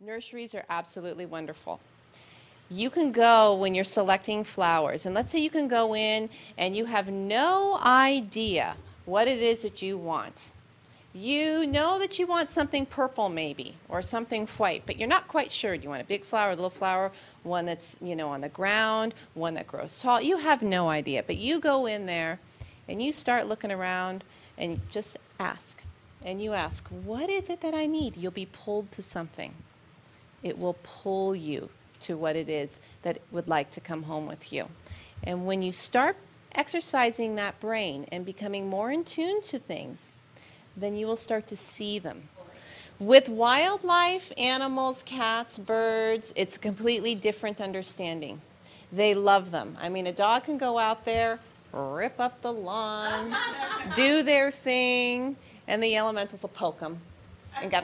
Nurseries are absolutely wonderful. You can go when you're selecting flowers, and let's say you can go in and you have no idea what it is that you want. You know that you want something purple maybe, or something white, but you're not quite sure. Do you want a big flower, a little flower, one that's, on the ground, one that grows tall? You have no idea, but you go in there and you start looking around and just ask. And you ask, what is it that I need? You'll be pulled to something. It will pull you to what it is that it would like to come home with you. And when you start exercising that brain and becoming more in tune to things, then you will start to see them. With wildlife, animals, cats, birds, it's a completely different understanding. They love them. I mean, a dog can go out there, rip up the lawn, do their thing, and the elementals will poke them and go,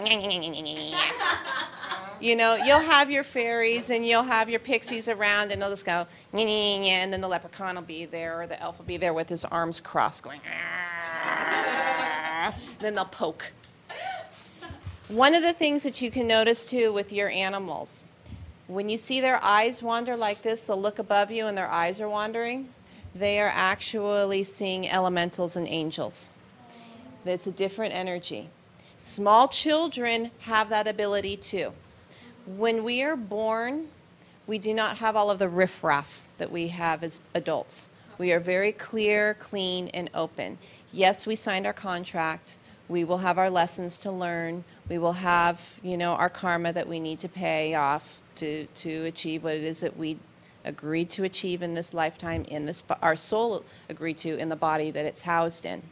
you'll have your fairies and you'll have your pixies around, and they'll just go, and then the leprechaun will be there, or the elf will be there with his arms crossed going, then they'll poke. One of the things that you can notice too with your animals, when you see their eyes wander like this, they'll look above you and their eyes are wandering, they are actually seeing elementals and angels. It's a different energy. Small children have that ability too. When we are born, we do not have all of the riffraff that we have as adults. We are very clear, clean, and open. Yes, we signed our contract. We will have our lessons to learn. We will have, our karma that we need to pay off to achieve what it is that we agreed to achieve in this lifetime, our soul agreed to in the body that it's housed in.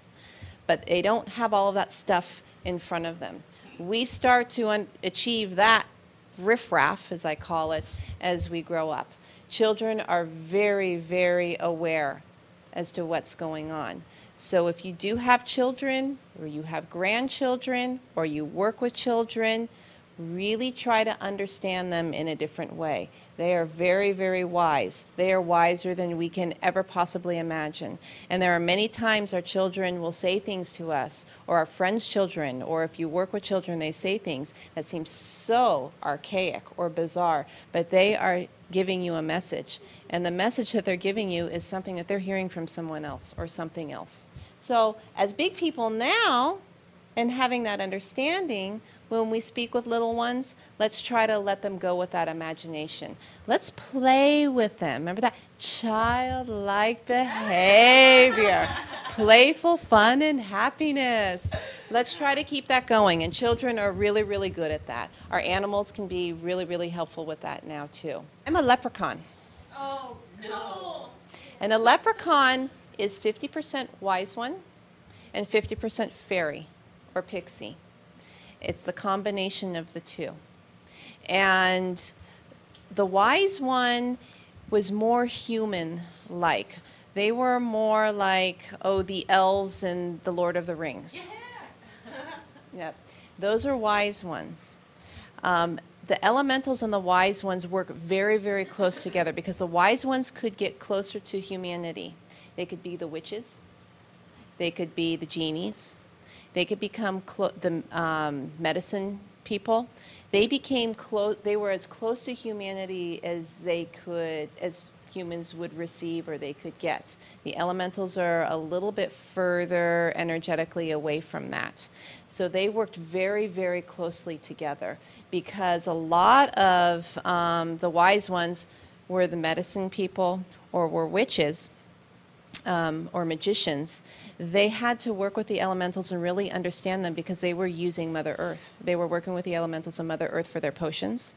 But they don't have all of that stuff in front of them. We start to achieve that riffraff, as I call it, as we grow up. Children are very, very aware as to what's going on. So if you do have children, or you have grandchildren, or you work with children, really try to understand them in a different way. They are very, very wise. They are wiser than we can ever possibly imagine. And there are many times our children will say things to us, or our friends' children, or if you work with children, they say things that seem so archaic or bizarre, but they are giving you a message. And the message that they're giving you is something that they're hearing from someone else or something else. So as big people now, and having that understanding, when we speak with little ones, let's try to let them go with that imagination. Let's play with them. Remember that childlike behavior, playful fun and happiness. Let's try to keep that going. And children are really, really good at that. Our animals can be really, really helpful with that now too. I'm a leprechaun. Oh, no. And a leprechaun is 50% wise one and 50% fairy or pixie. It's the combination of the two. And the wise one was more human-like. They were more like, the elves and the Lord of the Rings. Yeah. Yep. Those are wise ones. The elementals and the wise ones work very, very close together because the wise ones could get closer to humanity. They could be the witches. They could be the genies. They could become the medicine people. They became close. They were as close to humanity as they could, as humans would receive or they could get. The elementals are a little bit further energetically away from that. So they worked very, very closely together because a lot of the wise ones were the medicine people or were witches. Or magicians, they had to work with the elementals and really understand them because they were using Mother Earth. They were working with the elementals and Mother Earth for their potions,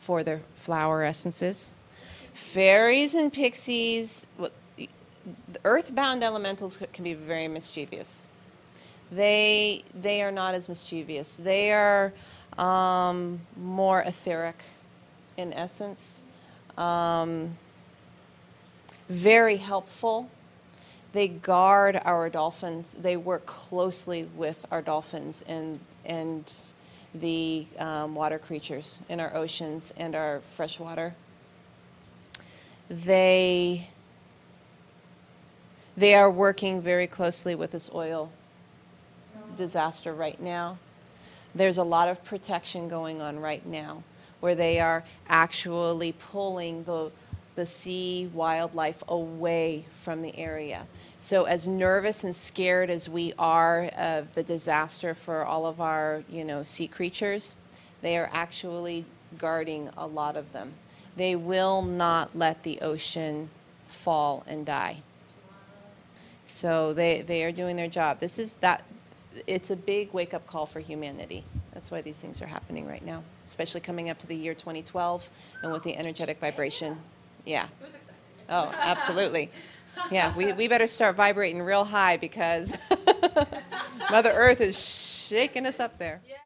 for their flower essences. Fairies and pixies, the earthbound elementals can be very mischievous. They are not as mischievous. They are more etheric in essence, very helpful. They guard our dolphins. They work closely with our dolphins and the water creatures in our oceans and our freshwater. They are working very closely with this oil disaster right now. There's a lot of protection going on right now. where they are actually pulling the sea wildlife away from the area. So as nervous and scared as we are of the disaster for all of our, sea creatures, they are actually guarding a lot of them. They will not let the ocean fall and die. So they are doing their job. It's a big wake-up call for humanity. That's why these things are happening right now, especially coming up to the year 2012 and with the energetic vibration. Yeah. It was exciting. Oh, absolutely. Yeah, we better start vibrating real high because Mother Earth is shaking us up there. Yeah.